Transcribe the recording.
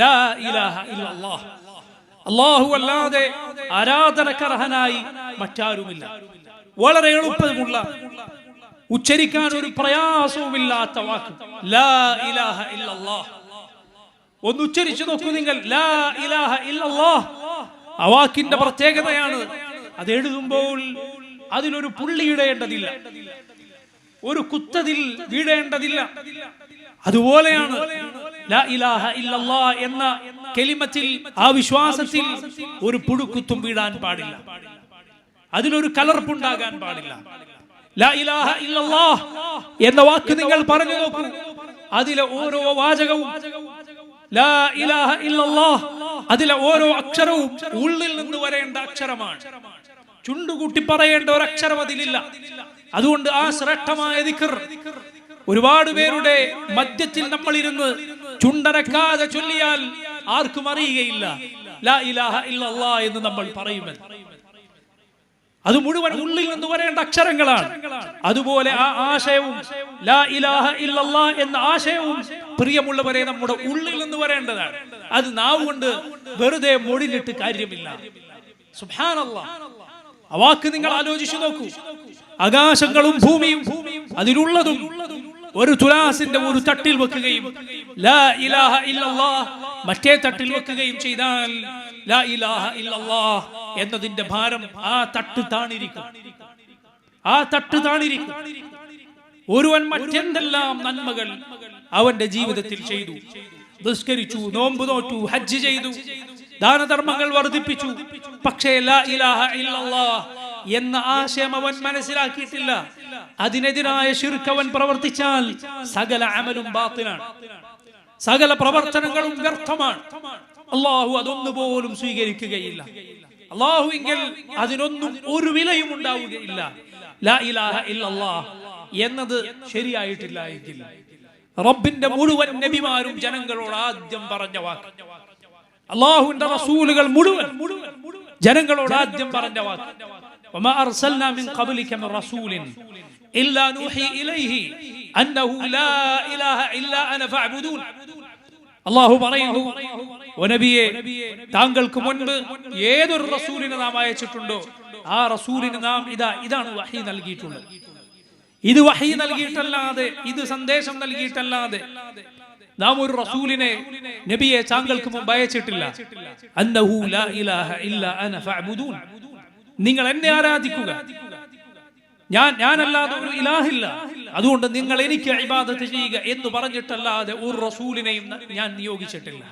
ലാ ഇലാഹ ഇല്ലല്ലാഹ്, അല്ലാഹു അല്ലാതെ ആരാധനക്കർഹനായി മറ്റാരുമില്ല. വളരെ എളുപ്പമുള്ള, ഉച്ചരിക്കാൻ ഒരു പ്രയാസവുമില്ലാത്ത വാക്ക് ലാ ഇലാഹ ഇല്ലല്ലാഹ്. ഒന്ന് ഉച്ചരിച്ചു നോക്കൂ നിങ്ങൾ, ലാ ഇലാഹ ഇല്ലല്ലാഹ്. ആ വാക്കിന്റെ പ്രത്യേകതയാണ്, അത് എഴുതുമ്പോൾ അതിലൊരു പുള്ളി ഇടേണ്ടതില്ല, ഒരു കുത്തതിൽ വീഴേണ്ടതില്ല. അതുപോലെയാണ് ലാ ഇലാഹ ഇല്ലല്ലാഹ് എന്ന കലിമത്തിൽ, ആ വിശ്വാസത്തിൽ ഒരു പുഴുക്കുത്തും വീഴാൻ പാടില്ല, അതിലൊരു കലർപ്പുണ്ടാകാൻ പാടില്ല. ലാ ഇലാഹ ഇല്ലല്ലാഹ് എന്ന വാക്ക് നിങ്ങൾ പറഞ്ഞു നോക്കൂ, അതിലെ ഓരോ വാചകവും ലാ ഇലാഹ ഇല്ലല്ലാഹ്, അതിലെ ഓരോ അക്ഷരവും ഉള്ളിൽ നിന്ന് വരേണ്ട അക്ഷരമാണ്, ചുണ്ടുകൂട്ടി പറയേണ്ട ഒരു അക്ഷരം അതിലില്ല. അതുകൊണ്ട് ആ ശ്രേഷ്ഠമായ ദിക്ർ ഒരുപാട് പേരുടെ മധ്യത്തിൽ നമ്മൾ ഇരുന്ന് ചുണ്ടനക്കാതെ ചൊല്ലിയാൽ ആർക്കും അറിയുകയില്ല ലാ ഇലാഹ ഇല്ലല്ലാഹ് എന്ന് നമ്മൾ പറയുമെന്ന്. അത് മുഴുവൻ ഉള്ളിൽ നിന്ന് വരേണ്ട അക്ഷരങ്ങളാണ്. അതുപോലെ ആ ആശയവും ലാ ഇലാഹ ഇല്ലല്ലാഹ് എന്ന ആശയവും പ്രിയമുള്ളവരെ നമ്മുടെ ഉള്ളിൽ നിന്ന് വരേണ്ടതാണ്. അത് നാവ് കൊണ്ട് വെറുതെ മൊഴിഞ്ഞിട്ട് കാര്യമില്ല. സുബ്ഹാനല്ലാഹ്, ആ വാക്ക് നിങ്ങൾ ആലോചിച്ചു നോക്കൂ. ആകാശങ്ങളും ഭൂമിയും അതിലുള്ളതും ഒരു തുലാസിന്റെ ഒരു തട്ടിൽ വെക്കുകയും ലാ ഇലാഹ ഇല്ലല്ലാഹ് മറ്റേ തട്ടിൽ വെക്കുകയും ചെയ്താൽ ലാ ഇലാഹ ഇല്ലല്ലാഹ് എന്നതിന്റെ ഭാരം ആ തട്ട് താണിരിക്കും, ആ തട്ട് താണിരിക്കും. ഒരുവൻ മറ്റെന്തെല്ലാം നന്മകൾ അവന്റെ ജീവിതത്തിൽ ചെയ്തു, നിസ്കരിച്ചു, നോമ്പ് നോറ്റു, ഹജ്ജ് ചെയ്തു, ദാനധർമ്മങ്ങൾ വർദ്ധിപ്പിച്ചു, പക്ഷേ ലാ ഇലാഹ ഇല്ലല്ലാഹ് എന്ന ആശയം അവൻ മനസ്സിലാക്കിയിട്ടില്ല. അതിനെതിരായ ശിർക്ക് അവൻ പ്രവർത്തിച്ചാൽ സകല അമലും ബാത്തിലാണ്, സകല പ്രവർത്തനങ്ങളും വ്യർത്ഥമാണ്. അല്ലാഹു അതൊന്നുപോലും സ്വീകരിക്കുകയില്ല. അല്ലാഹുവെങ്കിൽ അതിനൊന്നും ഒരു വിലയും ഉണ്ടാവുകയില്ല. ലാ ഇലാഹ ഇല്ലല്ലാഹ് എന്നത് ശരിയായിട്ടില്ല എങ്കിൽ റബ്ബിന്റെ മുഴുവൻ നബിമാരും ജനങ്ങളോട് ആദ്യം പറഞ്ഞ വാക്ക്, അല്ലാഹുവിന്റെ റസൂലുകൾ മുഴുവൻ ജനങ്ങളോട് ആദ്യം പറഞ്ഞ വാക്ക്, വമാ അർസൽനാ മിൻ ഖബ്ലിക മിൻ റസൂലിൻ ഇല്ലാ നൂഹി ഇലൈഹി അന്നഹു ലാ ഇലാഹ ഇല്ലാ അന ഫഅബ്ദൂൻ. അല്ലാഹു പറയുന്നു, ഓ നബിയേ, താങ്കൾക്ക് മുൻപ് ഏതൊരു റസൂലിനെ നാം അയച്ചിട്ടുണ്ടോ ആ റസൂലിന് നാം ഇതാണ് വഹി നൽകിയിട്ടുള്ളത്. ഇത് വഹി നൽകിയിട്ടല്ലാതെ, ഇത് സന്ദേശം നൽകിയിട്ടല്ലാതെ നാം ഒരു റസൂലിനെ, നബിയെ താങ്കൾക്ക് മുമ്പ് അയച്ചിട്ടില്ല. അന്നഹു ലാ ഇലാഹ ഇല്ലാ അന ഫഅബ്ദൂൻ, നിങ്ങൾ എന്നെ ആരാധിക്കുക, ഞാനല്ലാതെ ഒരു ഇലാഹില്ല, അതുകൊണ്ട് നിങ്ങൾ എനിക്ക് ഇബാദത്ത് ചെയ്യുക എന്ന് പറഞ്ഞിട്ടല്ലാതെ ഒരു റസൂലിനെയും ഞാൻ നിയോഗിച്ചിട്ടില്ല.